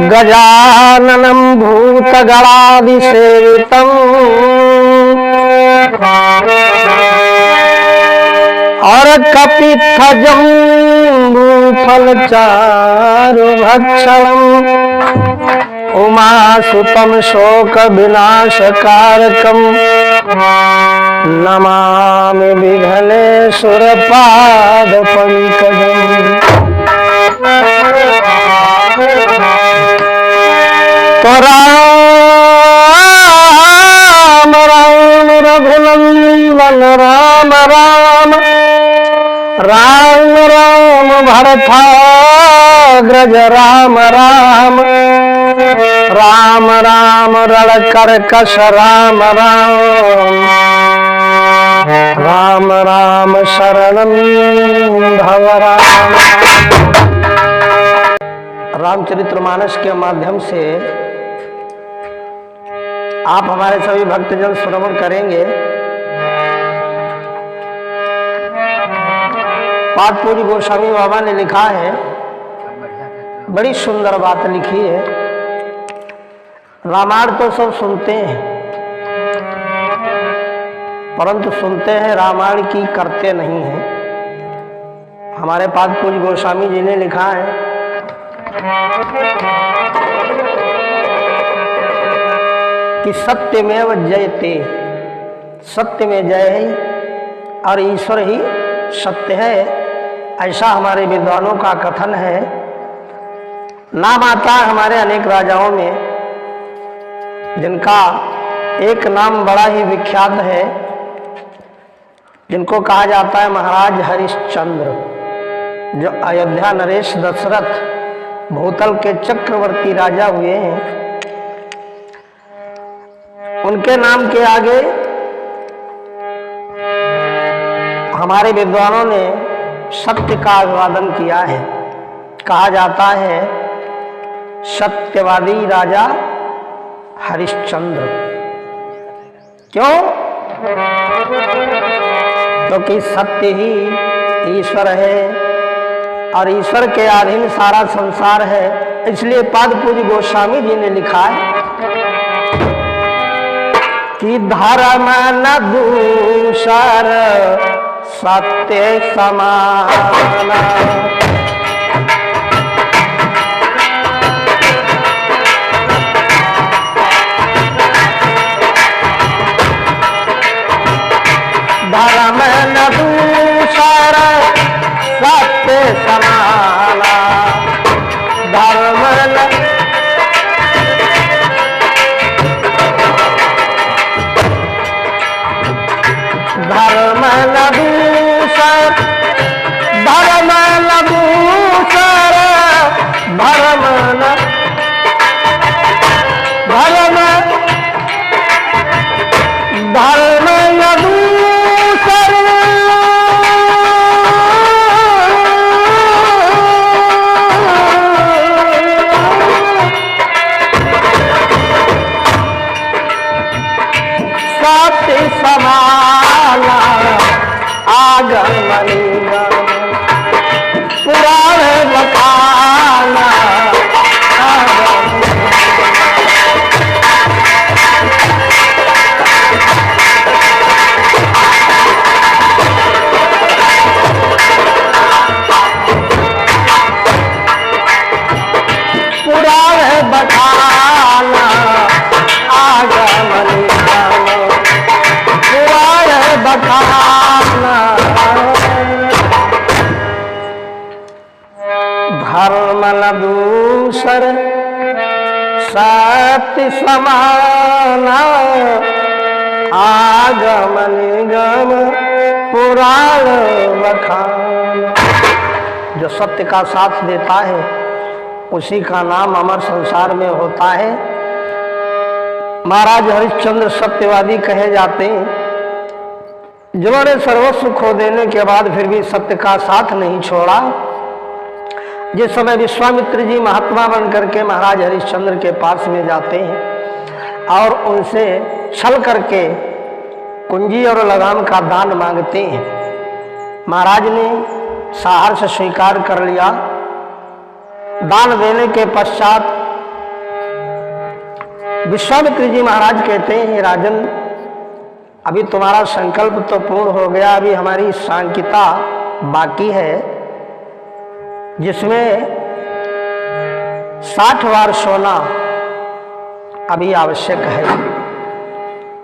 गजाननं भूतगणादिसेवितम् और कपित्थजम्बूफलचारुभक्षणम् उमासुतं शोकविनाशकारकम् नमामि विघ्नेश्वरपादपङ्कजम्। तो राम राम रघुनंदन राम राम राम राम भरताग्रज राम राम राम राम रणकर्कश राम राम राम राम शरणं भव राम। रामचरितमानस के माध्यम से आप हमारे सभी भक्तजन श्रवण करेंगे। पाद पूज्य गोस्वामी बाबा ने लिखा है, बड़ी सुंदर बात लिखी है। रामायण तो सब सुनते हैं, परंतु सुनते हैं रामायण की करते नहीं हैं। हमारे पाद पूज्य गोस्वामी जी ने लिखा है कि सत्यमेव जयते, सत्य में जय है और ईश्वर ही सत्य है, ऐसा हमारे विद्वानों का कथन है। नाम आता है हमारे अनेक राजाओं में, जिनका एक नाम बड़ा ही विख्यात है, जिनको कहा जाता है महाराज हरिश्चंद्र, जो अयोध्या नरेश दशरथ भूतल के चक्रवर्ती राजा हुए हैं। उनके नाम के आगे हमारे विद्वानों ने सत्य का अभिवादन किया है। कहा जाता है सत्यवादी राजा हरिश्चंद्र। क्यों? क्योंकि सत्य ही ईश्वर है और ईश्वर के अधीन सारा संसार है। इसलिए पाद पूज्य गोस्वामी जी ने लिखा है कि धर्म न दूसर सत्य समान, धर्म न दूसर सत्य समान, धर्म न धर्म न दूसर, धर्म न दूसर, धर्म न धर्म धर्म न दूसर, सत्य समान आगम पुराण बताना पुराण बताना आगम पुराण बताना। धर्म न दूसर सत्य समान आगम निगम पुराण बखान। जो सत्य का साथ देता है उसी का नाम अमर संसार में होता है। महाराज हरिश्चंद्र सत्यवादी कहे जाते हैं, जिन्होंने सर्वस्व खो देने के बाद फिर भी सत्य का साथ नहीं छोड़ा। जिस समय विश्वामित्र जी महात्मा बन करके महाराज हरिश्चंद्र के पास में जाते हैं और उनसे छल करके कुंजी और लगाम का दान मांगते हैं, महाराज ने सहर्ष स्वीकार कर लिया। दान देने के पश्चात विश्वामित्र जी महाराज कहते हैं, राजन अभी तुम्हारा संकल्प तो पूर्ण हो गया, अभी हमारी सांकिता बाकी है जिसमें 60 बार सोना अभी आवश्यक है।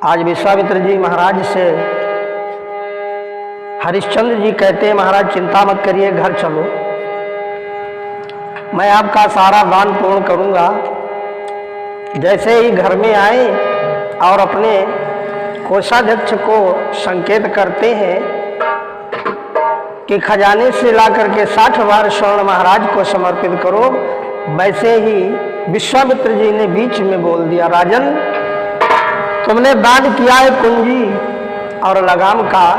आज विश्वामित्र जी महाराज से हरिश्चंद्र जी कहते हैं, महाराज चिंता मत करिए, घर चलो, मैं आपका सारा दान पूर्ण करूंगा। जैसे ही घर में आए और अपने कोषाध्यक्ष को संकेत करते हैं कि खजाने से ला करके 60 बार स्वर्ण महाराज को समर्पित करो, वैसे ही विश्वामित्र जी ने बीच में बोल दिया, राजन तुमने दान किया है कुंजी और लगाम का,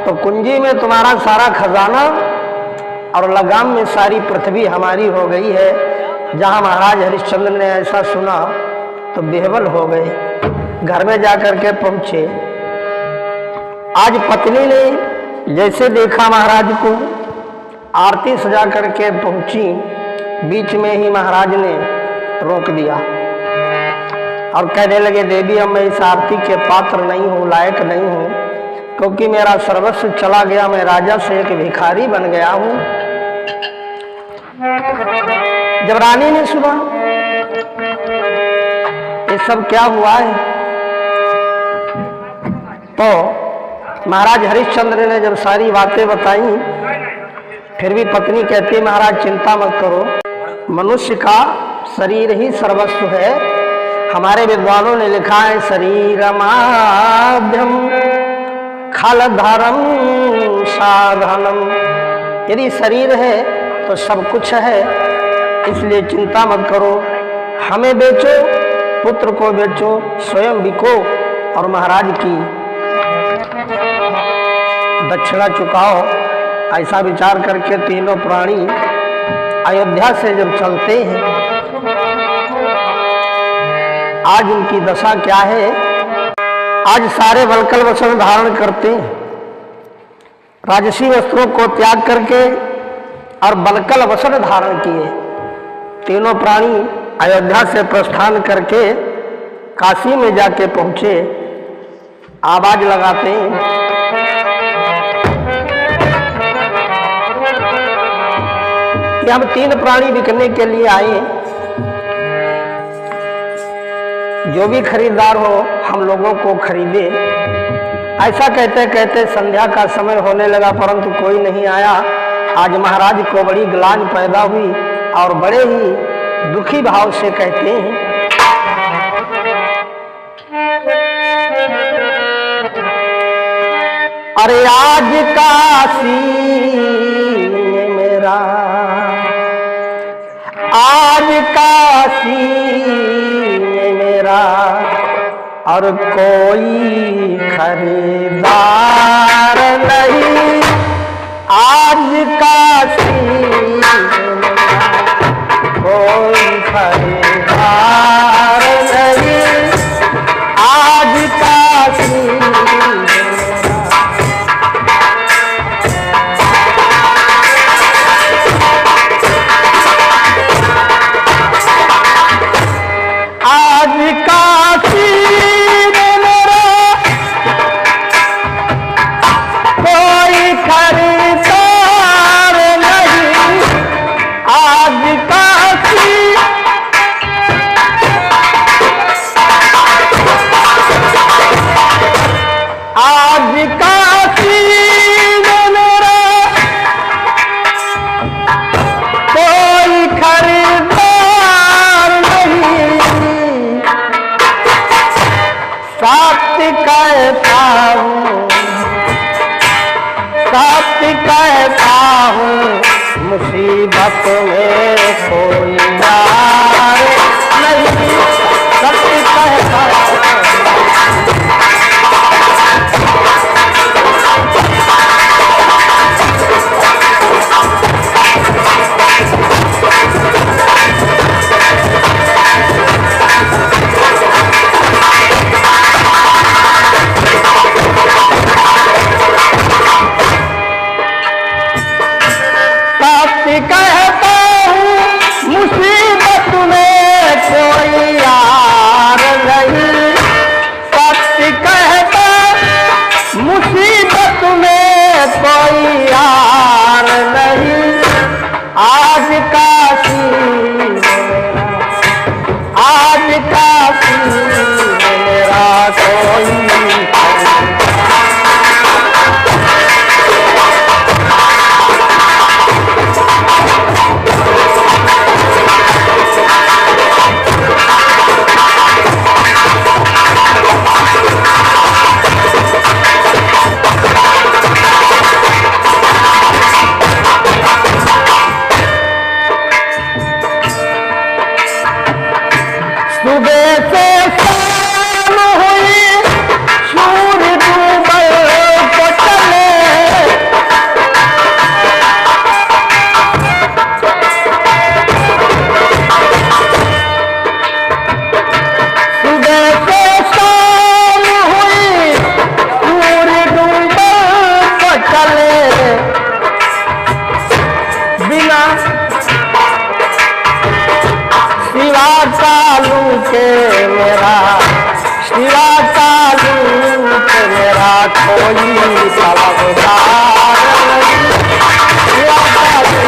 तो कुंजी में तुम्हारा सारा खजाना और लगाम में सारी पृथ्वी हमारी हो गई है। जहां महाराज हरिश्चंद्र ने ऐसा सुना तो बेहबल हो गए, घर में जाकर के पहुंचे। आज पत्नी ने जैसे देखा महाराज को, आरती सजा करके पहुंची, बीच में ही महाराज ने रोक दिया और कहने लगे, देवी अब मैं इस आरती के पात्र नहीं हूँ, लायक नहीं हूँ, क्योंकि मेरा सर्वस्व चला गया, मैं राजा से एक भिखारी बन गया हूँ। जब रानी ने सुना ये सब क्या हुआ है, तो महाराज हरिश्चंद्र ने जब सारी बातें बताई, फिर भी पत्नी कहती, महाराज चिंता मत करो, मनुष्य का शरीर ही सर्वस्व है। हमारे विद्वानों ने लिखा है, शरीरमाभ्यम खलधरम साधनम, यदि शरीर है तो सब कुछ है, इसलिए चिंता मत करो, हमें बेचो, पुत्र को बेचो, स्वयं बिको और महाराज की दक्षिणा चुकाओ। ऐसा विचार करके तीनों प्राणी अयोध्या से जब चलते हैं, आज उनकी दशा क्या है, आज सारे वल्कल वस्त्र धारण करते हैं, राजसी वस्त्रों को त्याग करके और वल्कल वस्त्र धारण किए। तीनों प्राणी अयोध्या से प्रस्थान करके काशी में जाके पहुंचे। आवाज लगाते हैं, कि हम 3 प्राणी बिकने के लिए आए, जो भी खरीदार हो हम लोगों को खरीदे। ऐसा कहते कहते संध्या का समय होने लगा, परंतु कोई नहीं आया। आज महाराज को बड़ी ग्लानि पैदा हुई और बड़े ही दुखी भाव से कहते हैं, अरे आज काशी में मेरा, आज काशी में मेरा और कोई खरीदार नहीं, आज काशी में कोई खरीदार नहीं, आज काशी मुसीबत में कोई यार नहीं, सत्य कहता कहता हूँ सुबह से शाम हुई सूर्य डूबल तो चले, सुबह से शाम हुई सूर्य डूबल तो चले, बिना शिवा चालू के मेरा, शिवा चालू के मेरा कोई तलबदार नहीं, शिवा चालू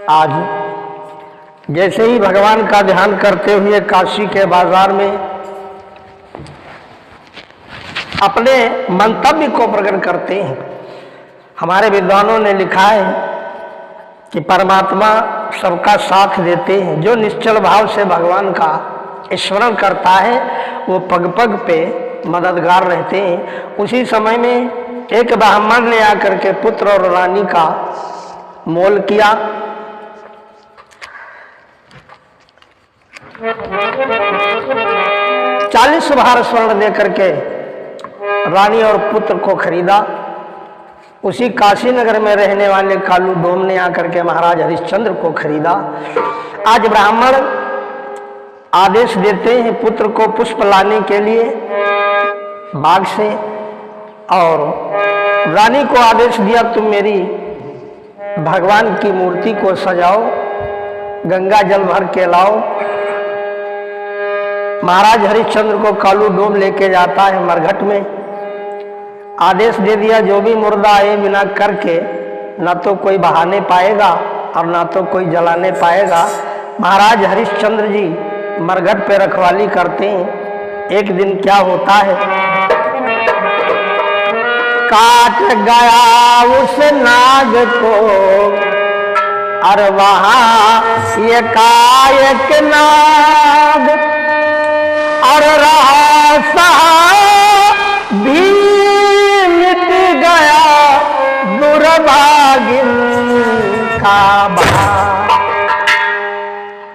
आज जैसे ही भगवान का ध्यान करते हुए काशी के बाजार में अपने मंतव्य को प्रकट करते हैं। हमारे विद्वानों ने लिखा है कि परमात्मा सबका साथ देते हैं। जो निश्चल भाव से भगवान का स्मरण करता है वो पग पग पे मददगार रहते हैं। उसी समय में एक ब्राह्मण ने आकर के पुत्र और रानी का मोल किया। 40 भार स्वर्ण दे करके रानी और पुत्र को खरीदा। उसी काशी नगर में रहने वाले कालू डोम ने आकर के महाराज हरिश्चंद्र को खरीदा। आज ब्राह्मण आदेश देते हैं पुत्र को पुष्प लाने के लिए बाग से, और रानी को आदेश दिया तुम मेरी भगवान की मूर्ति को सजाओ, गंगा जल भर के लाओ। महाराज हरिश्चंद्र को कालू डोम लेके जाता है मरघट में। आदेश दे दिया जो भी मुर्दा आए बिना करके ना तो कोई बहाने पाएगा और ना तो कोई जलाने पाएगा। महाराज हरिश्चंद्र जी मरघट पे रखवाली करते हैं। एक दिन क्या होता है, काट गया उस नाग को और वहां ये कायक नाग, और रहा सहा भी मिट गया दुर्भागिन का भाग।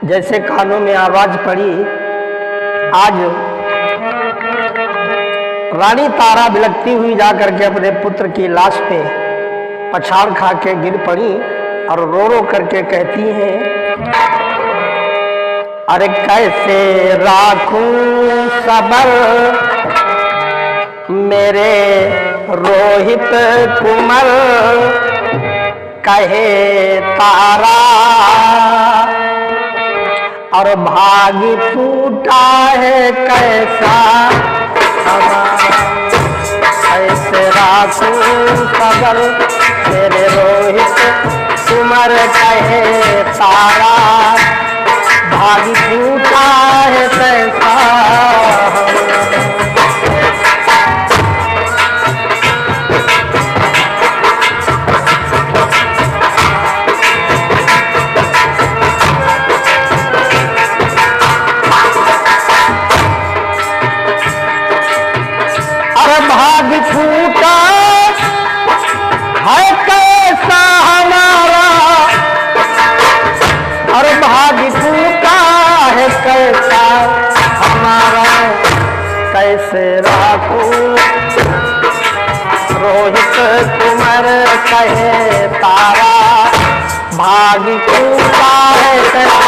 जैसे कानों में आवाज पड़ी, आज रानी तारा बिलखती हुई जाकर के अपने पुत्र की लाश पे पछाड़ खा के गिर पड़ी और रो रो करके कहती हैं, अरे कैसे राखूं सबर मेरे रोहित कुमर, कहे तारा और भाग फूटा है कैसा कैसे राखूं सबर मेरे रोहित कुमर, कहे तारा भाग फूटा है कैसा। अरे भाग फूटा है कैसा हमारा, अरे भाग फूटा है कैसा हमारा, कैसे राखूं रोहित कुमार, कहे तारा भाग फूटा है कैसा।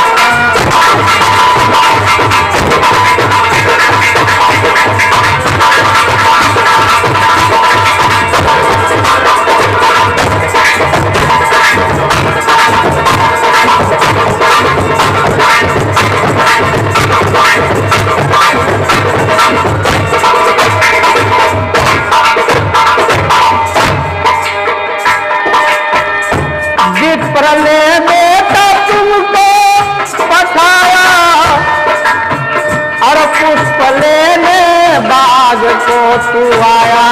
तू आया।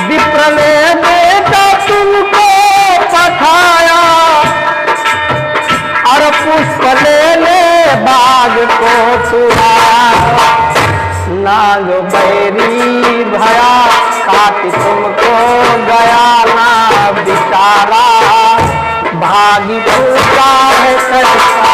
विप्र ने बेटा तुमको पठाया और पुष्प लेने बाग को तू आया। नाग बैरी भया काट तुमको गया ना बिचारा, भागी पूछा है कैसा।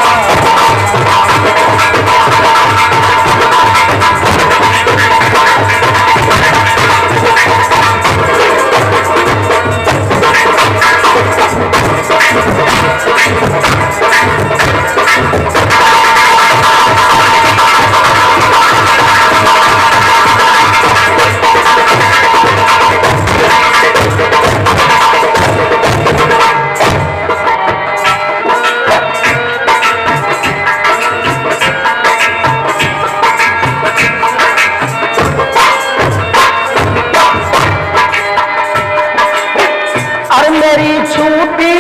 मेरी छूटी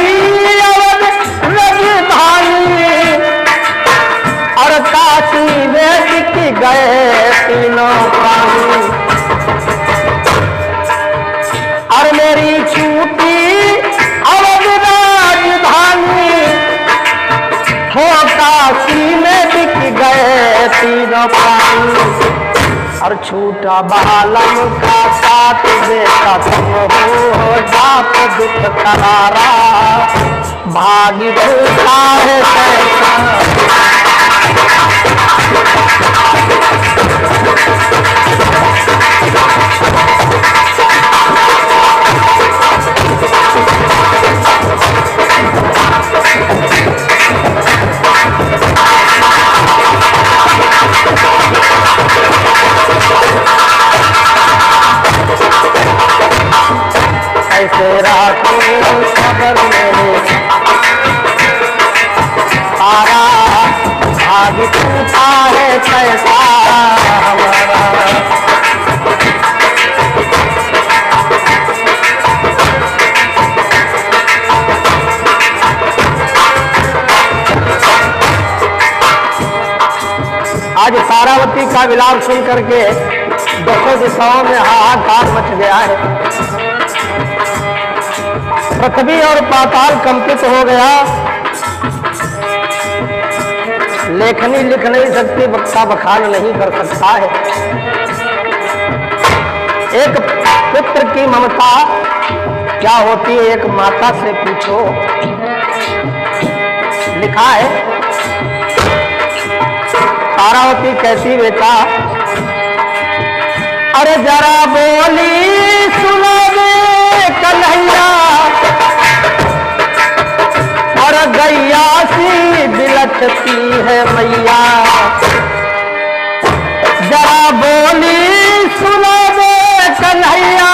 अवध राजधानी और काशी में टिक गए तीनों प्राणी। और मेरी छूटी अवध राजधानी हो काशी में टिक गए तीनों प्राणी। और छूटा बालम का साथ बेटा तुम हो जाप दुख करारा, भागी पूछा है कैसा। ऐसे राखो खबर मेरे सारा, भाग पूछा है कैसा हमारा। आज तारावती का विलाप सुन करके दसों दिशाओं में हाहाकार मच गया है। पृथ्वी और पाताल कंपित हो गया। लेखनी लिख नहीं सकती, वक्ता बखान नहीं कर सकता है। एक पुत्र की ममता क्या होती है, एक माता से पूछो। लिखा है तारावती कैसी बेटा, अरे जरा बोली सुनो दे कन्हैया, और गैया सी बिलखती है मैया। जरा बोली सुनो दे कन्हैया,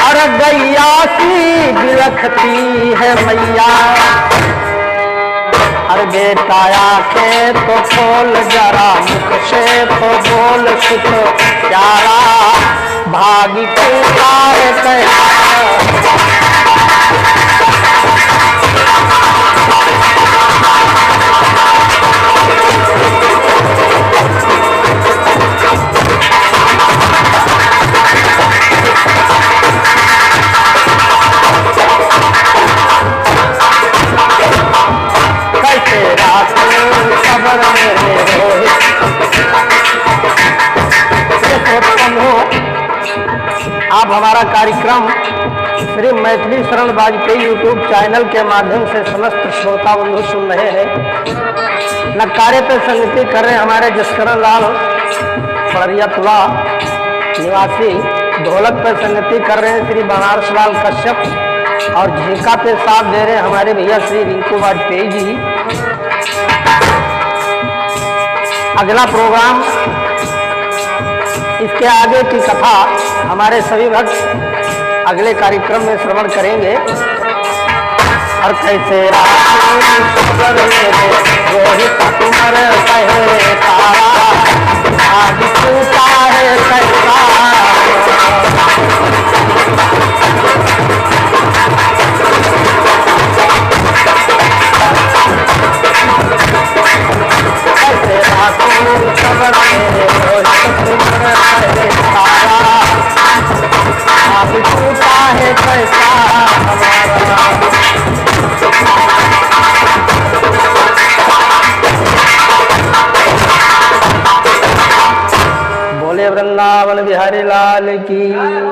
और गैया सी बिलखती है मैया। और बेटा आके तो खोल जरा मुख से तो बोल सुख प्यारा, भागी पूछा है कैसा। खबर मेरे रोहित आप हमारा कार्यक्रम श्री मैथिली शरण वाजपेयी यूट्यूब चैनल के माध्यम से समस्त श्रोता बंधु सुन रहे हैं। नक्कारे पे संगति कर रहे हमारे जसकरण लाल फड़रियातला निवासी, ढोलक पे संगति कर रहे हैं श्री बनारस लाल कश्यप, और झीका पे साथ दे रहे हैं हमारे भैया श्री रिंकू वाजपेयी जी। अगला प्रोग्राम, इसके आगे की कथा हमारे सभी भक्त अगले कार्यक्रम में श्रवण करेंगे। और कैसे रोहित कुमार कहे तारा, आज पूछा है कैसा। खबर लाल की।